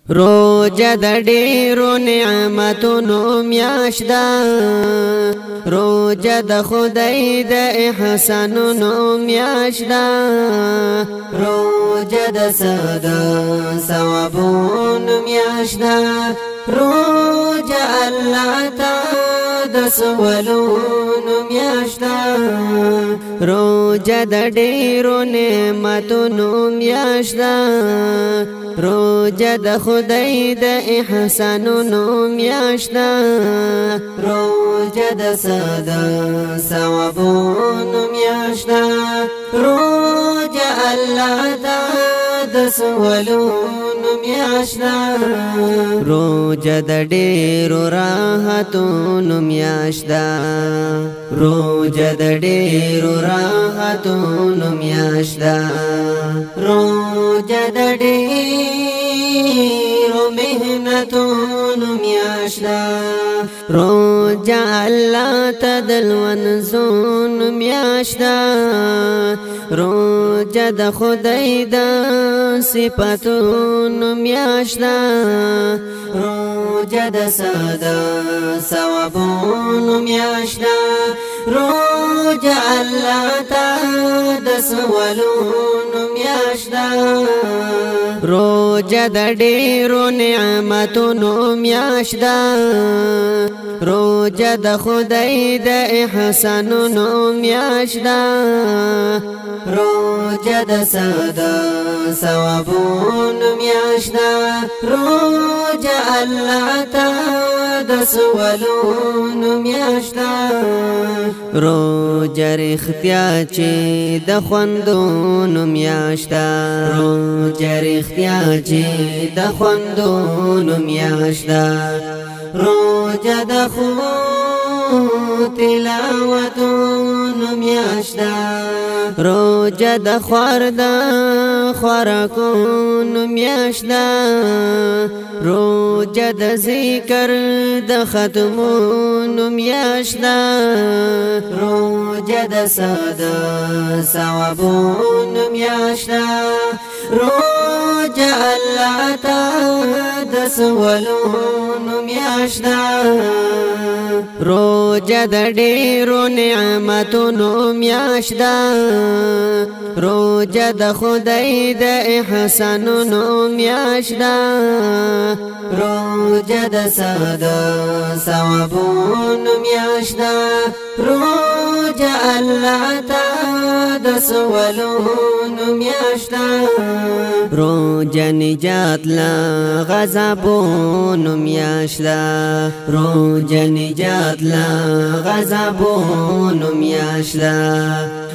روجه د ډیرو نعمتونو میاشت ده، روجه د خدای د احسانونو میاشت ده، روجه د صدا ثوابونو میاشت ده، روجه الله تعالی د سوالونو میاشت ده، روجه د ډیرو نعمتونو میاشت ده، روجه د خدای د احسانونو میاشت ده، روجه د صدا ثوابونو میاشت ده، روجه الله تعالی د سوالونو میاشت ده، روجه د ډیرو راحتونو میاشت ده، روجه د ډیرو راحتونو میاشت ده، روجه د ډیرو محنتونو میاشت ده، روجه الله ته د لونځونو میاشت ده، روجه د خدای د صفاتونو میاشت ده، روجه د صدا ثوابونو میاشت ده، روجه الله تعالی د سوالونو میاشت ده، روجه د ډیرو نعمتونو میاشت ده، روجه د خدای د احسانونو میاشت ده، روجه د صدا ثوابونو میاشت ده، روجه الله تعالی د سوالونو میاشت ده، روجه رښتیا چې د خوندونو میاشت ده، روجه رښتیا چې د خوندونو میاشت ده، روجه د خو تلاوتونو میاشت ده، روجه د خوار د خوراکونو میاشت ده، روجه د ذکر د ختمونو میاشت ده، روجه د صدا ثوابونو میاشت ده، روجه الله تعالی د سوالونو میاشت ده، روجه د ډیرو نعمتونو میاشت ده، روجه د خدای د احسانونو میاشت ده، روجه د صدا ثوابونو میاشت ده، روجه الله تعالی د سوالونو میاشت ده، روجه نجات له غضبونو میاشت ده، روجه نجات له غضبونو میاشت ده،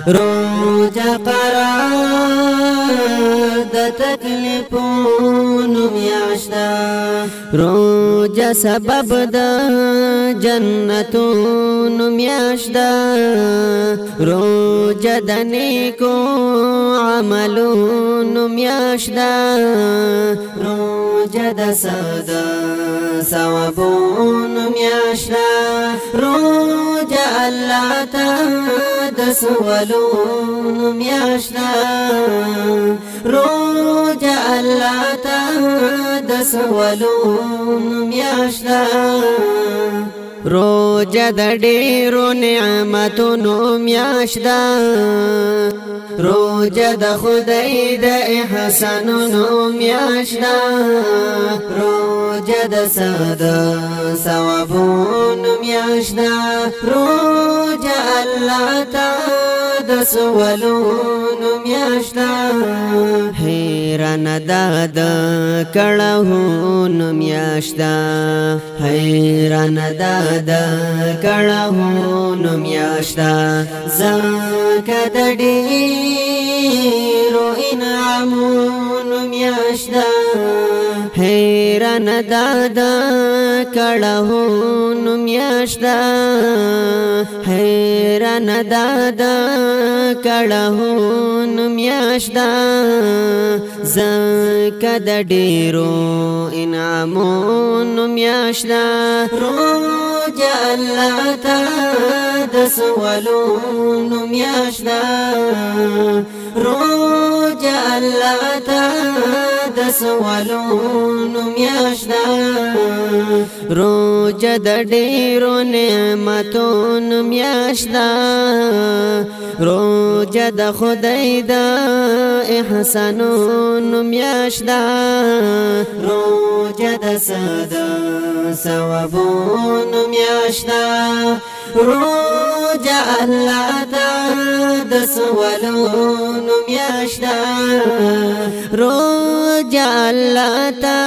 روجه قرار د تکلیفونو میاشت ده، روجه سبب د جنتونو میاشت ده، روجه د نیکو عملونو میاشت ده، روجه د صدا ثوابونو میاشت ده، روجه الله تعالی د سوالونو میاشت ده، روجه الله تعالی د سوالونو میاشت ده، روجه د ډیرو نعمتونو میاشت ده، روجه د خدای د احسانونو میاشت ده، روجه د صدا ثوابونو میاشت ده، روجه الله تعالی د سوالونو میاشت ده، حیران ده د کړهونو میاشت ده، حیران ده د کړهونو میاشت ده، زکه د ډیرو انعامونو میاشت ده، حیران ده د کړهونو میاشت ده، حیران ده د کړهونو میاشت ده، زکه د ډیرو انعامونو میاشت ده، روجه الله تعالی د سوالونو میاشت ده، روجه روجا الله تا د سوالونو میاشدا روجا د ډیرو نعمتونو میاشدا روجا د خدای د احسانونو میاشدا روجا د صدا ثوابونو میاشدا روجا الله تا د سوالونو میاشدا روجا الله تا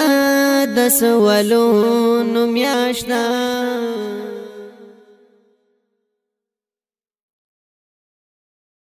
د سوالونو میاشدا